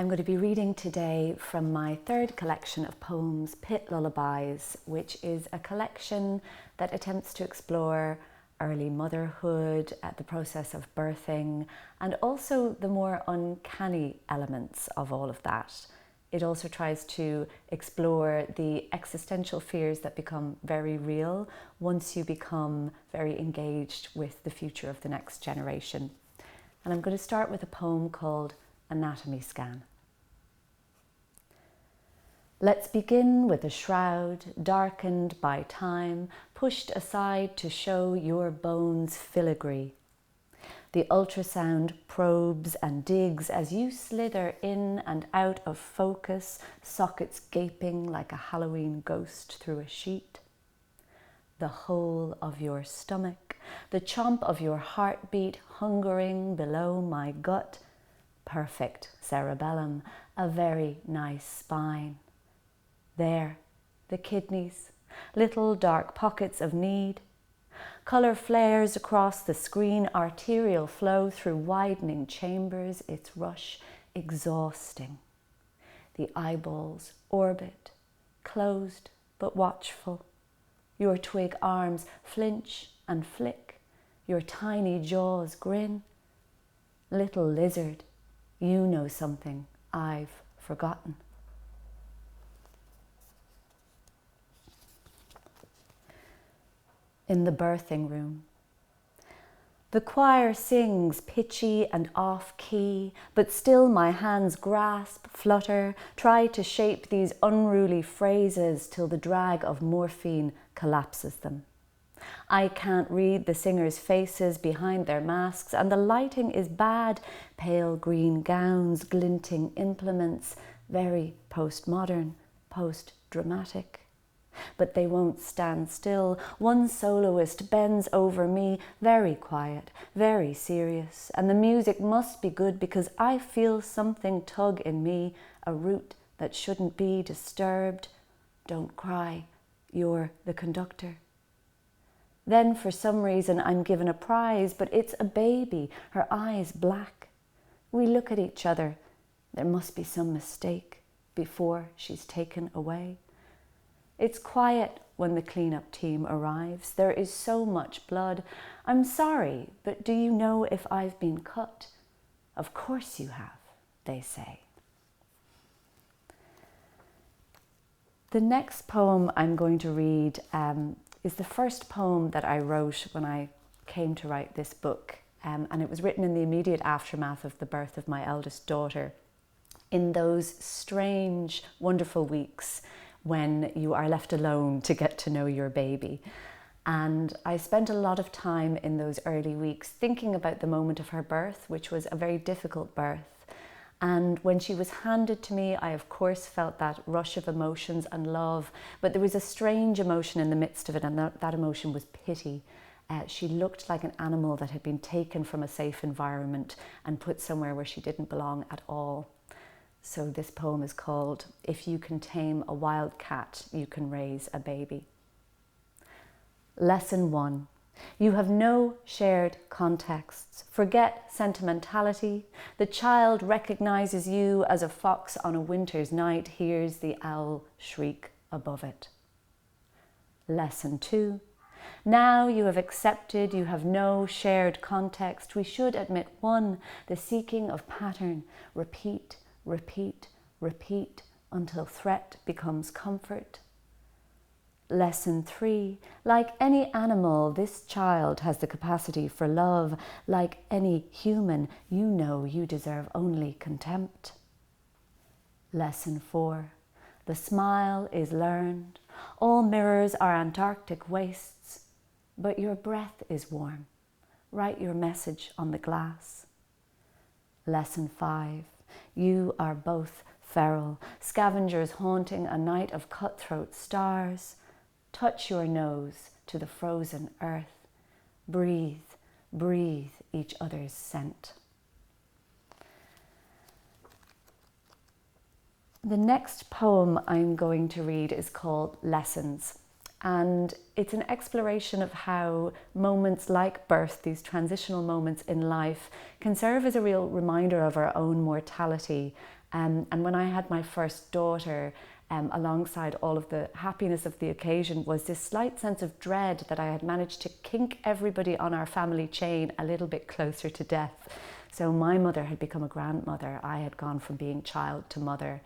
I'm going to be reading today from my third collection of poems, Pit Lullabies, which is a collection that attempts to explore early motherhood, the process of birthing, and also the more uncanny elements of all of that. It also tries to explore the existential fears that become very real once you become very engaged with the future of the next generation. And I'm going to start with a poem called Anatomy Scan. Let's begin with a shroud, darkened by time, pushed aside to show your bones filigree. The ultrasound probes and digs as you slither in and out of focus, sockets gaping like a Halloween ghost through a sheet. The hole of your stomach, the chomp of your heartbeat hungering below my gut. Perfect cerebellum, a very nice spine. There, the kidneys, little dark pockets of need. Colour flares across the screen, arterial flow through widening chambers, its rush exhausting. The eyeballs orbit, closed but watchful. Your twig arms flinch and flick, your tiny jaws grin. Little lizard, you know something I've forgotten. In the birthing room. The choir sings pitchy and off-key, but still my hands grasp, flutter, try to shape these unruly phrases till the drag of morphine collapses them. I can't read the singers' faces behind their masks, and the lighting is bad, pale green gowns, glinting implements, very postmodern, post-dramatic. But they won't stand still. One soloist bends over me, very quiet, very serious, and the music must be good because I feel something tug in me, a root that shouldn't be disturbed. Don't cry, you're the conductor. Then for some reason I'm given a prize, but it's a baby, her eyes black. We look at each other. There must be some mistake before she's taken away. It's quiet when the cleanup team arrives. There is so much blood. I'm sorry, but do you know if I've been cut? Of course you have, they say. The next poem I'm going to read is the first poem that I wrote when I came to write this book. And it was written in the immediate aftermath of the birth of my eldest daughter. In those strange, wonderful weeks when you are left alone to get to know your baby. And I spent a lot of time in those early weeks thinking about the moment of her birth, which was a very difficult birth. And when she was handed to me, I of course felt that rush of emotions and love, but there was a strange emotion in the midst of it, and that emotion was pity. She looked like an animal that had been taken from a safe environment and put somewhere where she didn't belong at all. So this poem is called, If You Can Tame a Wild Cat, You Can Raise a Baby. Lesson 1. You have no shared contexts. Forget sentimentality. The child recognizes you as a fox on a winter's night hears the owl shriek above it. Lesson 2. Now you have accepted you have no shared context. We should admit 1, the seeking of pattern. Repeat, repeat, repeat until threat becomes comfort. Lesson 3, like any animal, this child has the capacity for love. Like any human, you know you deserve only contempt. Lesson 4, the smile is learned. All mirrors are Antarctic wastes, but your breath is warm. Write your message on the glass. Lesson 5, you are both feral, scavengers haunting a night of cutthroat stars. Touch your nose to the frozen earth. Breathe, breathe each other's scent. The next poem I'm going to read is called Lessons. And it's an exploration of how moments like birth, these transitional moments in life, can serve as a real reminder of our own mortality And when I had my first daughter, alongside all of the happiness of the occasion was this slight sense of dread that I had managed to kink everybody on our family chain a little bit closer to death. So my mother had become a grandmother. I had gone from being child to mother.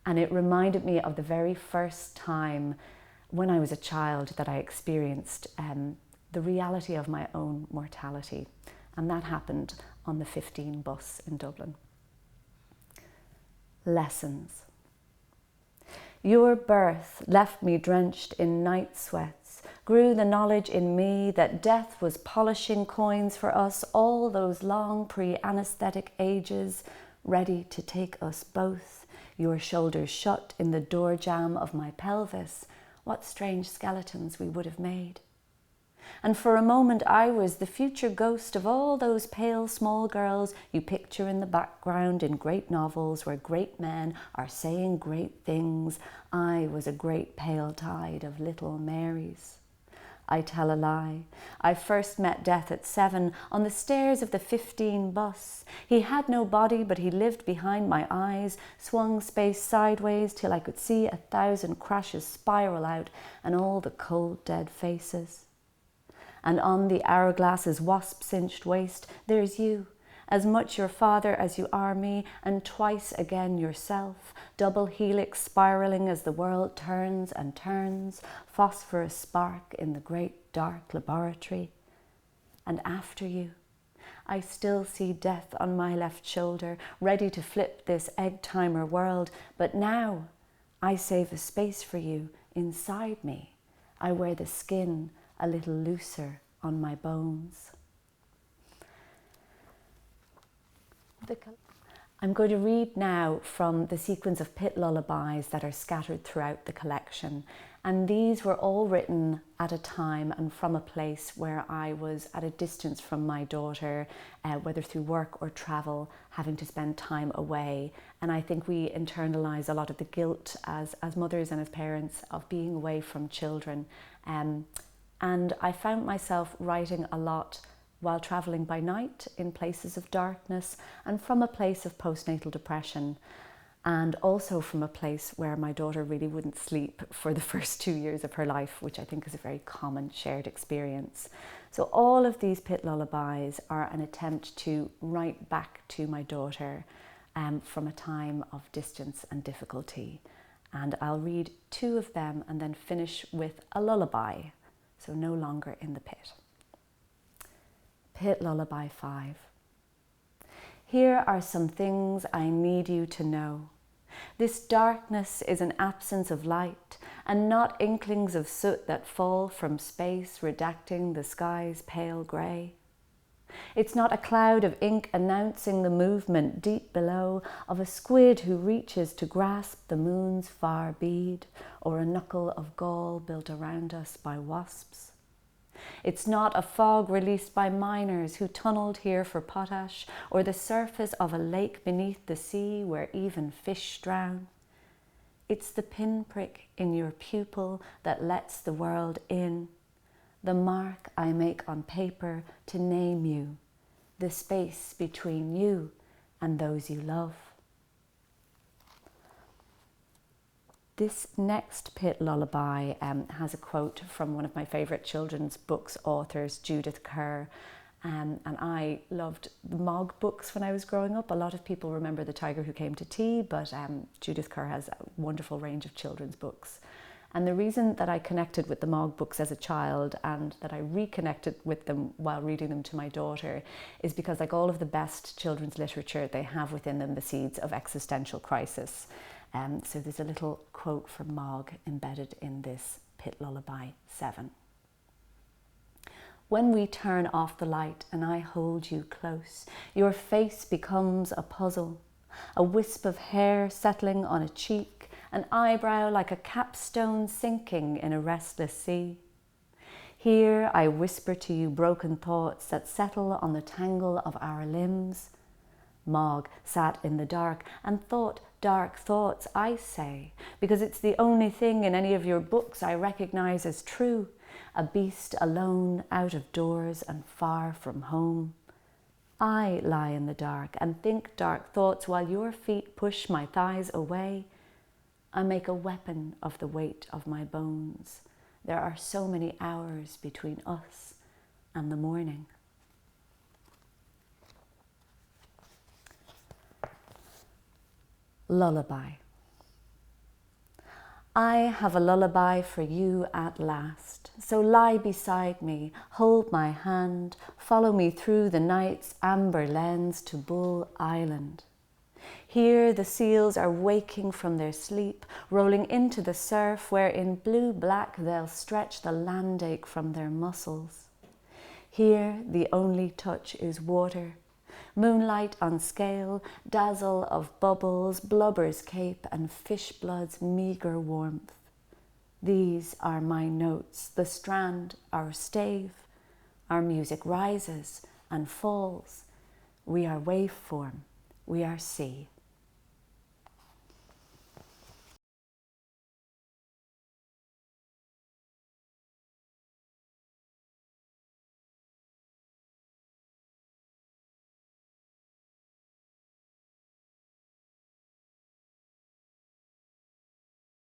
And it reminded me of the very first time when I was a child that I experienced the reality of my own mortality. And that happened on the 15 bus in Dublin. Lessons. Your birth left me drenched in night sweats, grew the knowledge in me that death was polishing coins for us all those long pre-anesthetic ages, ready to take us both, your shoulders shut in the door jamb of my pelvis. What strange skeletons we would have made. And for a moment I was the future ghost of all those pale small girls you picture in the background in great novels where great men are saying great things. I was a great pale tide of little Marys. I tell a lie. I first met death at 7 on the stairs of the 15 bus. He had no body, but he lived behind my eyes, swung space sideways till I could see 1,000 crashes spiral out and all the cold dead faces. And on the hourglass's wasp-cinched waist, there's you, as much your father as you are me, and twice again yourself, double helix spiraling as the world turns and turns, phosphorus spark in the great dark laboratory. And after you, I still see death on my left shoulder, ready to flip this egg-timer world, but now I save a space for you inside me. I wear the skin a little looser on my bones. I'm going to read now from the sequence of Pit Lullabies that are scattered throughout the collection. And these were all written at a time and from a place where I was at a distance from my daughter, whether through work or travel, having to spend time away. And I think we internalise a lot of the guilt as mothers and as parents of being away from children. And I found myself writing a lot while travelling by night in places of darkness and from a place of postnatal depression, and also from a place where my daughter really wouldn't sleep for the first 2 years of her life, which I think is a very common shared experience. So all of these Pit Lullabies are an attempt to write back to my daughter from a time of distance and difficulty. And I'll read 2 of them and then finish with a lullaby. So no longer in the pit. Pit Lullaby 5. Here are some things I need you to know. This darkness is an absence of light and not inklings of soot that fall from space, redacting the sky's pale grey. It's not a cloud of ink announcing the movement deep below of a squid who reaches to grasp the moon's far bead, or a knuckle of gall built around us by wasps. It's not a fog released by miners who tunneled here for potash, or the surface of a lake beneath the sea where even fish drown. It's the pinprick in your pupil that lets the world in, the mark I make on paper to name you, the space between you and those you love. This next Pit Lullaby has a quote from one of my favourite children's books authors, Judith Kerr. And I loved the Mog books when I was growing up. A lot of people remember The Tiger Who Came to Tea, but Judith Kerr has a wonderful range of children's books. And the reason that I connected with the Mog books as a child and that I reconnected with them while reading them to my daughter is because, like all of the best children's literature, they have within them the seeds of existential crisis. So there's a little quote from Mog embedded in this Pit Lullaby 7. When we turn off the light and I hold you close, your face becomes a puzzle, a wisp of hair settling on a cheek, an eyebrow like a capstone sinking in a restless sea. Here I whisper to you broken thoughts that settle on the tangle of our limbs. Mog sat in the dark and thought dark thoughts, I say, because it's the only thing in any of your books I recognize as true, a beast alone, out of doors and far from home. I lie in the dark and think dark thoughts while your feet push my thighs away. I make a weapon of the weight of my bones. There are so many hours between us and the morning. Lullaby. I have a lullaby for you at last. So lie beside me, hold my hand, follow me through the night's amber lens to Bull Island. Here the seals are waking from their sleep, rolling into the surf where in blue-black they'll stretch the land ache from their muscles. Here the only touch is water, moonlight on scale, dazzle of bubbles, blubber's cape, and fish blood's meagre warmth. These are my notes, the strand, our stave. Our music rises and falls. We are waveform, we are sea.